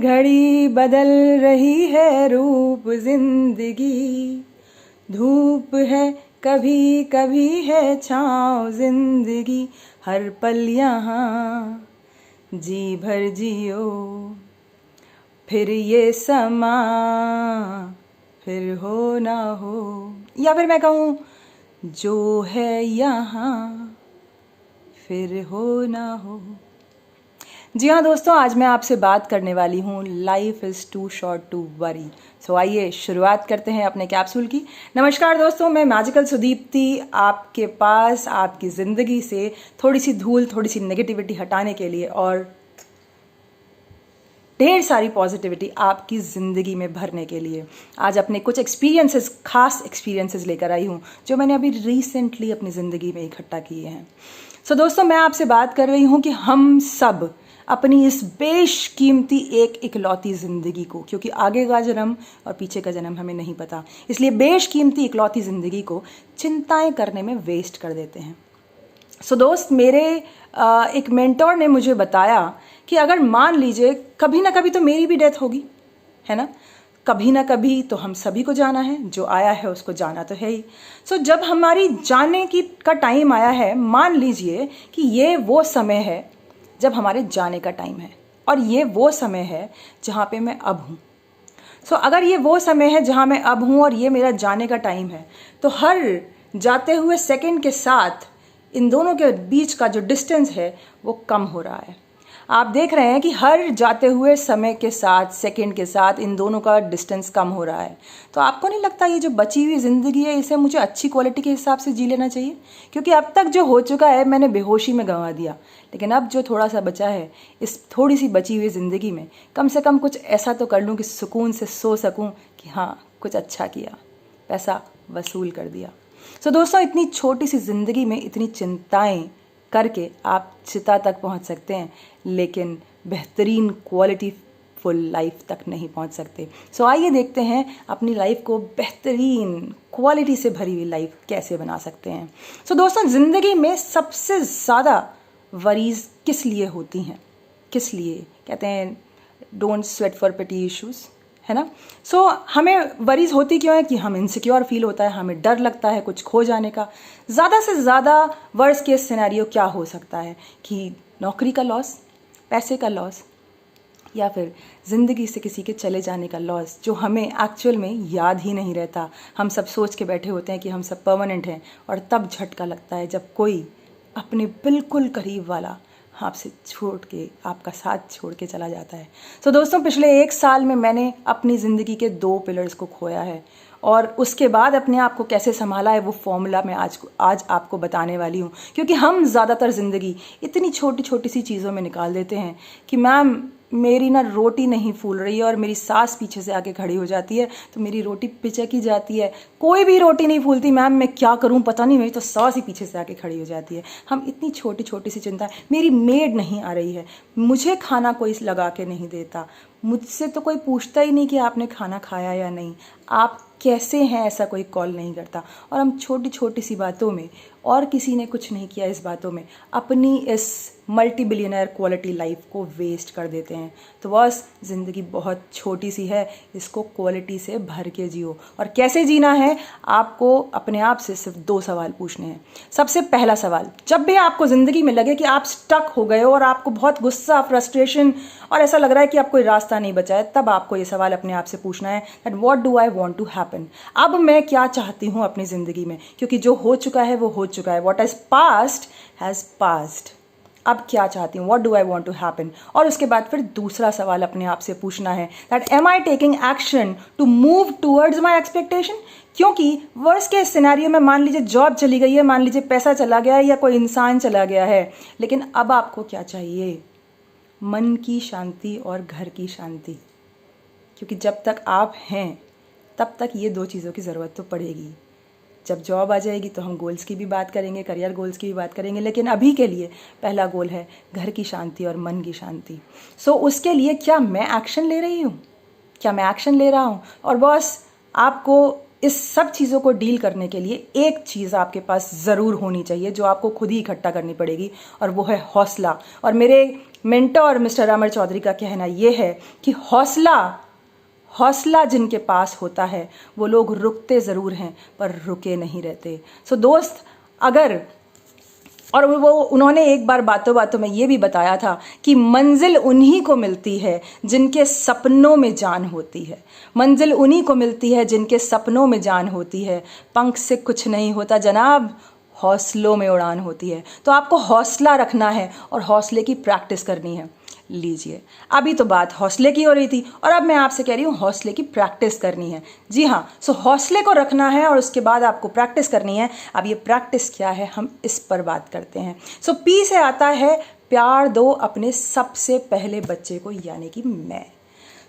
घड़ी बदल रही है रूप जिंदगी, धूप है कभी कभी है छाँव जिंदगी, हर पल यहाँ जी भर जियो, फिर ये समा फिर हो ना हो। या फिर मैं कहूँ जो है यहाँ फिर हो ना हो। जी हाँ दोस्तों, आज मैं आपसे बात करने वाली हूँ life is too short to worry. So आइए शुरुआत करते हैं अपने कैप्सूल की। नमस्कार दोस्तों, मैं मैजिकल सुदीप्ति आपके पास आपकी ज़िंदगी से थोड़ी सी धूल, थोड़ी सी नेगेटिविटी हटाने के लिए और ढेर सारी पॉजिटिविटी आपकी ज़िंदगी में भरने के लिए आज अपने कुछ एक्सपीरियंसेस, खास एक्सपीरियंसेस लेकर आई हूँ जो मैंने अभी रिसेंटली अपनी ज़िंदगी में इकट्ठा किए हैं। सो दोस्तों, मैं आपसे बात कर रही हूँ कि हम सब अपनी इस बेशकीमती एक इकलौती ज़िंदगी को, क्योंकि आगे का जन्म और पीछे का जन्म हमें नहीं पता, इसलिए बेशकीमती इकलौती ज़िंदगी को चिंताएं करने में वेस्ट कर देते हैं। सो दोस्त, मेरे एक मेंटोर ने मुझे बताया कि अगर मान लीजिए कभी ना कभी तो मेरी भी डेथ होगी, है ना, कभी ना कभी तो हम सभी को जाना है, जो आया है उसको जाना तो है ही। सो जब हमारी जाने का टाइम आया है, मान लीजिए कि ये वो समय है जब हमारे जाने का टाइम है और ये वो समय है जहाँ पे मैं अब हूँ। सो अगर ये वो समय है जहाँ मैं अब हूँ और ये मेरा जाने का टाइम है, तो हर जाते हुए सेकंड के साथ इन दोनों के बीच का जो डिस्टेंस है वो कम हो रहा है। आप देख रहे हैं कि हर जाते हुए समय के साथ, सेकंड के साथ इन दोनों का डिस्टेंस कम हो रहा है। तो आपको नहीं लगता ये जो बची हुई ज़िंदगी है इसे मुझे अच्छी क्वालिटी के हिसाब से जी लेना चाहिए? क्योंकि अब तक जो हो चुका है मैंने बेहोशी में गंवा दिया, लेकिन अब जो थोड़ा सा बचा है इस थोड़ी सी बची हुई ज़िंदगी में कम से कम कुछ ऐसा तो कर लूँ कि सुकून से सो सकूँ कि हाँ कुछ अच्छा किया, पैसा वसूल कर दिया। सो दोस्तों, इतनी छोटी सी ज़िंदगी में इतनी चिंताएं करके आप चिता तक पहुंच सकते हैं, लेकिन बेहतरीन क्वालिटी फुल लाइफ तक नहीं पहुंच सकते। सो आइए देखते हैं अपनी लाइफ को बेहतरीन क्वालिटी से भरी हुई लाइफ कैसे बना सकते हैं। सो दोस्तों, ज़िंदगी में सबसे ज़्यादा वरीज किस लिए होती हैं? किस लिए कहते हैं डोंट स्वेट फॉर पेटी इश्यूज़, है ना। सो हमें वरीज होती क्यों है कि हम इनसिक्योर फील होता है, हमें डर लगता है कुछ खो जाने का। ज़्यादा से ज़्यादा वर्स्ट केस सिनेरियो क्या हो सकता है कि नौकरी का लॉस, पैसे का लॉस, या फिर ज़िंदगी से किसी के चले जाने का लॉस जो हमें एक्चुअल में याद ही नहीं रहता। हम सब सोच के बैठे होते हैं कि हम सब परमानेंट हैं और तब झटका लगता है जब कोई अपने बिल्कुल करीब वाला आपसे छोड़ के, आपका साथ छोड़ के चला जाता है। तो दोस्तों, पिछले 1 साल में मैंने अपनी ज़िंदगी के 2 पिलर्स को खोया है और उसके बाद अपने आप को कैसे संभाला है वो फॉर्मूला मैं आज आपको बताने वाली हूँ। क्योंकि हम ज़्यादातर ज़िंदगी इतनी छोटी छोटी सी चीज़ों में निकाल देते हैं कि मैम मेरी ना रोटी नहीं फूल रही है और मेरी सास पीछे से आके खड़ी हो जाती है तो मेरी रोटी पिचक ही जाती है। कोई भी रोटी नहीं फूलती मैम, मैं क्या करूं पता नहीं, मेरी तो सास ही पीछे से आके खड़ी हो जाती है। हम इतनी छोटी छोटी सी चिंता, मेरी मेड नहीं आ रही है, मुझे खाना कोई लगा के नहीं देता, मुझसे तो कोई पूछता ही नहीं कि आपने खाना खाया या नहीं, आप कैसे हैं ऐसा कोई कॉल नहीं करता। और हम छोटी छोटी सी बातों में, और किसी ने कुछ नहीं किया इस बातों में, अपनी इस मल्टी बिलियनर क्वालिटी लाइफ को वेस्ट कर देते हैं। तो बस ज़िंदगी बहुत छोटी सी है, इसको क्वालिटी से भर के जियो। और कैसे जीना है, आपको अपने आप से सिर्फ 2 सवाल पूछने हैं। सबसे पहला सवाल, जब भी आपको ज़िंदगी में लगे कि आप स्टक हो गए हो और आपको बहुत गुस्सा, फ्रस्ट्रेशन और ऐसा लग रहा है कि आप कोई रास्ता नहीं बचा है, तब आपको ये सवाल अपने आप से पूछना है that what do I want to happen. अब मैं क्या चाहती हूँ अपनी ज़िंदगी में, क्योंकि जो हो चुका है वो हो चुका है। What has passed has passed. अब क्या चाहती हूँ, what do I want to happen. और उसके बाद फिर दूसरा सवाल अपने आप से पूछना है that am I taking action to move towards my expectation. क्योंकि वर्स्ट के सिनेरियो में मान लीजिए जॉब चली गई है, मान लीजिए पैसा चला गया है या कोई इंसान चला गया है, लेकिन अब आपको क्या चाहिए? मन की शांति और घर की शांति। क्योंकि जब तक आप हैं तब तक ये 2 चीज़ों की ज़रूरत तो पड़ेगी। जब जॉब आ जाएगी तो हम गोल्स की भी बात करेंगे, करियर गोल्स की भी बात करेंगे, लेकिन अभी के लिए पहला गोल है घर की शांति और मन की शांति। सो उसके लिए क्या मैं एक्शन ले रही हूँ? क्या मैं एक्शन ले रहा हूँ? और बॉस, आपको इस सब चीज़ों को डील करने के लिए एक चीज़ आपके पास ज़रूर होनी चाहिए जो आपको खुद ही इकट्ठा करनी पड़ेगी, और वो है हौसला। और मेरे मेंटोर मिस्टर अमर चौधरी का कहना ये है कि हौसला जिनके पास होता है वो लोग रुकते ज़रूर हैं पर रुके नहीं रहते। सो दोस्त, अगर और वो उन्होंने एक बार बातों बातों में ये भी बताया था कि मंजिल उन्हीं को मिलती है जिनके सपनों में जान होती है। मंजिल उन्हीं को मिलती है जिनके सपनों में जान होती है। पंख से कुछ नहीं होता जनाब, हौसलों में उड़ान होती है। तो आपको हौसला रखना है और हौसले की प्रैक्टिस करनी है। लीजिए, अभी तो बात हौसले की हो रही थी और अब मैं आपसे कह रही हूँ हौसले की प्रैक्टिस करनी है। जी हाँ, सो हौसले को रखना है और उसके बाद आपको प्रैक्टिस करनी है। अब ये प्रैक्टिस क्या है, हम इस पर बात करते हैं। सो पी से आता है प्यार दो अपने सबसे पहले बच्चे को, यानी कि मैं।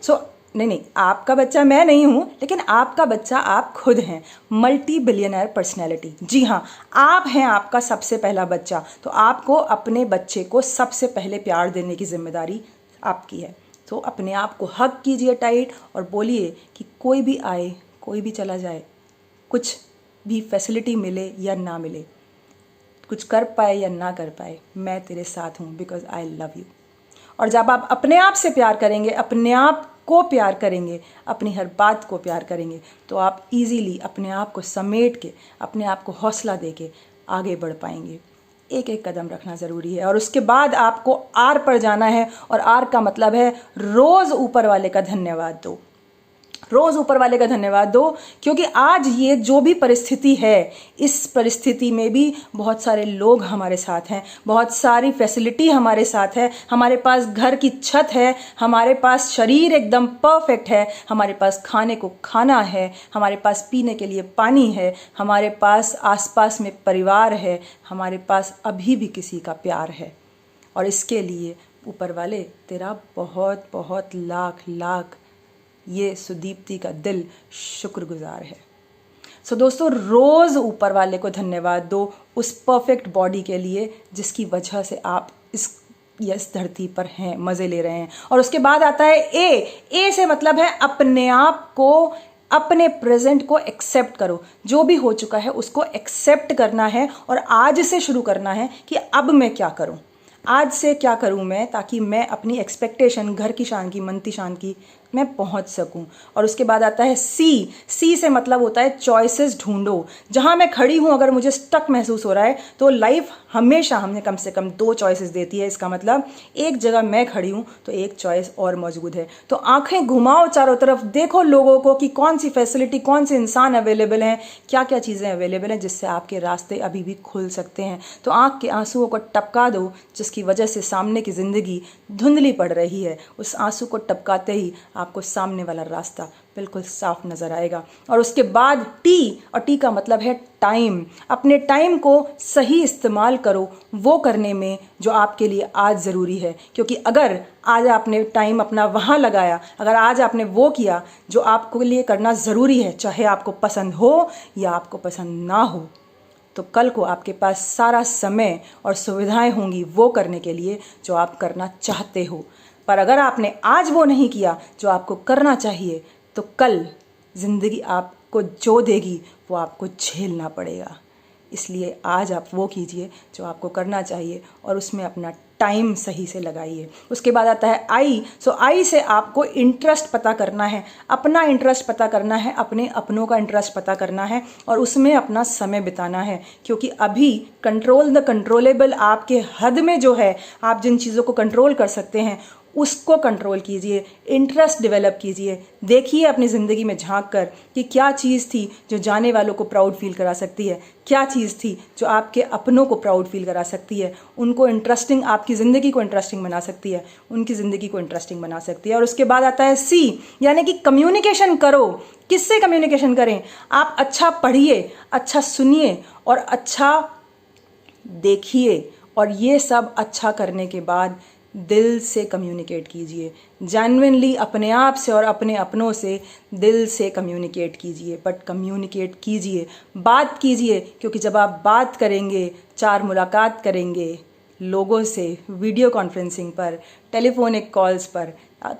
सो नहीं, आपका बच्चा मैं नहीं हूँ, लेकिन आपका बच्चा आप खुद हैं, मल्टी बिलियनर पर्सनैलिटी। जी हाँ, आप हैं आपका सबसे पहला बच्चा। तो आपको अपने बच्चे को सबसे पहले प्यार देने की जिम्मेदारी आपकी है। तो अपने आप को हग कीजिए टाइट और बोलिए कि कोई भी आए, कोई भी चला जाए, कुछ भी फैसिलिटी मिले या ना मिले, कुछ कर पाए या ना कर पाए, मैं तेरे साथ हूँ, बिकॉज आई लव यू। और जब आप अपने आप से प्यार करेंगे, अपने आप को प्यार करेंगे, अपनी हर बात को प्यार करेंगे, तो आप इजीली अपने आप को समेट के, अपने आप को हौसला दे के आगे बढ़ पाएंगे। एक एक कदम रखना ज़रूरी है। और उसके बाद आपको आर पर जाना है, और आर का मतलब है रोज़ ऊपर वाले का धन्यवाद दो। रोज़ ऊपर वाले का धन्यवाद दो, क्योंकि आज ये जो भी परिस्थिति है, इस परिस्थिति में भी बहुत सारे लोग हमारे साथ हैं, बहुत सारी फैसिलिटी हमारे साथ है, हमारे पास घर की छत है, हमारे पास शरीर एकदम परफेक्ट है, हमारे पास खाने को खाना है, हमारे पास पीने के लिए पानी है, हमारे पास आसपास में परिवार है, हमारे पास अभी भी किसी का प्यार है। और इसके लिए ऊपर वाले तेरा बहुत बहुत लाख लाख, ये सुदीप्ति का दिल शुक्रगुजार है। सो दोस्तों, रोज़ ऊपर वाले को धन्यवाद दो उस परफेक्ट बॉडी के लिए जिसकी वजह से आप इस धरती पर हैं, मज़े ले रहे हैं। और उसके बाद आता है ए से मतलब है अपने आप को, अपने प्रेजेंट को एक्सेप्ट करो। जो भी हो चुका है उसको एक्सेप्ट करना है और आज से शुरू करना है कि अब मैं क्या करूं, आज से क्या करूं मैं, ताकि मैं अपनी एक्सपेक्टेशन, घर की शान की, मनती शान की, मैं पहुंच सकूं। और उसके बाद आता है सी से मतलब होता है चॉइसेस ढूंढो। जहां मैं खड़ी हूं अगर मुझे स्टक महसूस हो रहा है तो लाइफ हमेशा हमें कम से कम 2 चॉइसेस देती है। इसका मतलब एक जगह मैं खड़ी हूं तो एक चॉइस और मौजूद है। तो आंखें घुमाओ चारों तरफ, देखो लोगों को कि कौन सी फैसिलिटी, कौन से इंसान अवेलेबल हैं, क्या क्या चीज़ें अवेलेबल हैं जिससे आपके रास्ते अभी भी खुल सकते हैं। तो आंख के आंसुओं को टपका दो जिसकी वजह से सामने की ज़िंदगी धुंधली पड़ रही है। उस आंसू को टपकाते ही आपको सामने वाला रास्ता बिल्कुल साफ नज़र आएगा। और उसके बाद टी, और टी का मतलब है टाइम। अपने टाइम को सही इस्तेमाल करो वो करने में जो आपके लिए आज ज़रूरी है, क्योंकि अगर आज आपने टाइम अपना वहाँ लगाया, अगर आज आपने वो किया जो आपके लिए करना ज़रूरी है, चाहे आपको पसंद हो या आपको पसंद ना हो, तो कल को आपके पास सारा समय और सुविधाएं होंगी वो करने के लिए जो आप करना चाहते हो। पर अगर आपने आज वो नहीं किया जो आपको करना चाहिए, तो कल ज़िंदगी आपको जो देगी वो आपको झेलना पड़ेगा। इसलिए आज आप वो कीजिए जो आपको करना चाहिए और उसमें अपना टाइम सही से लगाइए। उसके बाद आता है आई। सो आई से आपको इंटरेस्ट पता करना है, अपना इंटरेस्ट पता करना है, अपने अपनों का इंटरेस्ट पता करना है और उसमें अपना समय बिताना है। क्योंकि अभी कंट्रोल द कंट्रोलेबल आपके हद में जो है, आप जिन चीज़ों को कंट्रोल कर सकते हैं उसको कंट्रोल कीजिए, इंटरेस्ट डेवलप कीजिए। देखिए अपनी ज़िंदगी में झांक कर कि क्या चीज़ थी जो जाने वालों को प्राउड फील करा सकती है, क्या चीज़ थी जो आपके अपनों को प्राउड फील करा सकती है, उनको इंटरेस्टिंग, आपकी ज़िंदगी को इंटरेस्टिंग बना सकती है, उनकी ज़िंदगी को इंटरेस्टिंग बना सकती है। और उसके बाद आता है सी, यानी कि कम्युनिकेशन करो। किससे कम्युनिकेशन करें? आप अच्छा पढ़िए, अच्छा सुनिए और अच्छा देखिए, और ये सब अच्छा करने के बाद दिल से कम्युनिकेट कीजिए। जेन्युइनली अपने आप से और अपने अपनों से दिल से कम्युनिकेट कीजिए, बट कम्युनिकेट कीजिए, बात कीजिए। क्योंकि जब आप बात करेंगे, 4 मुलाकात करेंगे लोगों से, वीडियो कॉन्फ्रेंसिंग पर, टेलीफोनिक कॉल्स पर,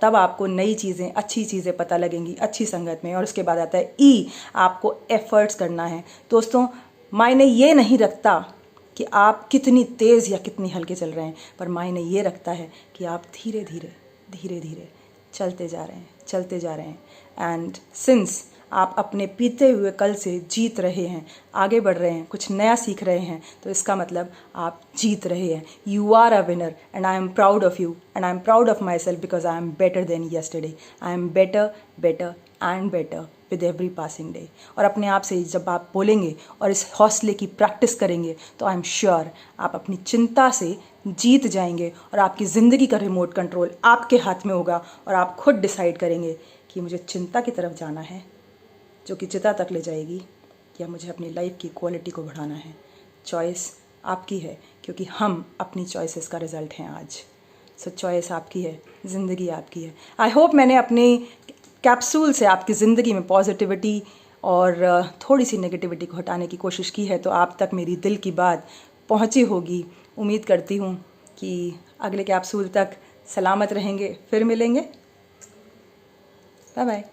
तब आपको नई चीज़ें, अच्छी चीज़ें पता लगेंगी अच्छी संगत में। और उसके बाद आता है ई, आपको एफर्ट्स करना है। दोस्तों, मायने ये नहीं रखता कि आप कितनी तेज़ या कितनी हल्के चल रहे हैं, पर मायने ये रखता है कि आप धीरे धीरे धीरे धीरे चलते जा रहे हैं, चलते जा रहे हैं। एंड सिंस आप अपने बीते हुए कल से जीत रहे हैं, आगे बढ़ रहे हैं, कुछ नया सीख रहे हैं, तो इसका मतलब आप जीत रहे हैं। You are a winner and I am proud of you and I am proud of myself because I am better than yesterday. I am better better and better with every passing day. और अपने आप से जब आप बोलेंगे और इस हौसले की प्रैक्टिस करेंगे तो आई एम श्योर आप अपनी चिंता से जीत जाएंगे और आपकी ज़िंदगी का रिमोट कंट्रोल आपके हाथ में होगा और आप खुद डिसाइड करेंगे कि मुझे चिंता की तरफ जाना है जो कि चिता तक ले जाएगी, या मुझे अपनी लाइफ की क्वालिटी को बढ़ाना है। चॉइस आपकी है, क्योंकि हम अपनी चॉइसेस का रिज़ल्ट हैं आज। सो चॉइस आपकी है, ज़िंदगी आपकी है। आई होप मैंने अपनी कैप्सूल से आपकी ज़िंदगी में पॉजिटिविटी और थोड़ी सी नेगेटिविटी को हटाने की कोशिश की है, तो आप तक मेरी दिल की बात पहुंची होगी। उम्मीद करती हूं कि अगले कैप्सूल तक सलामत रहेंगे। फिर मिलेंगे। Bye bye.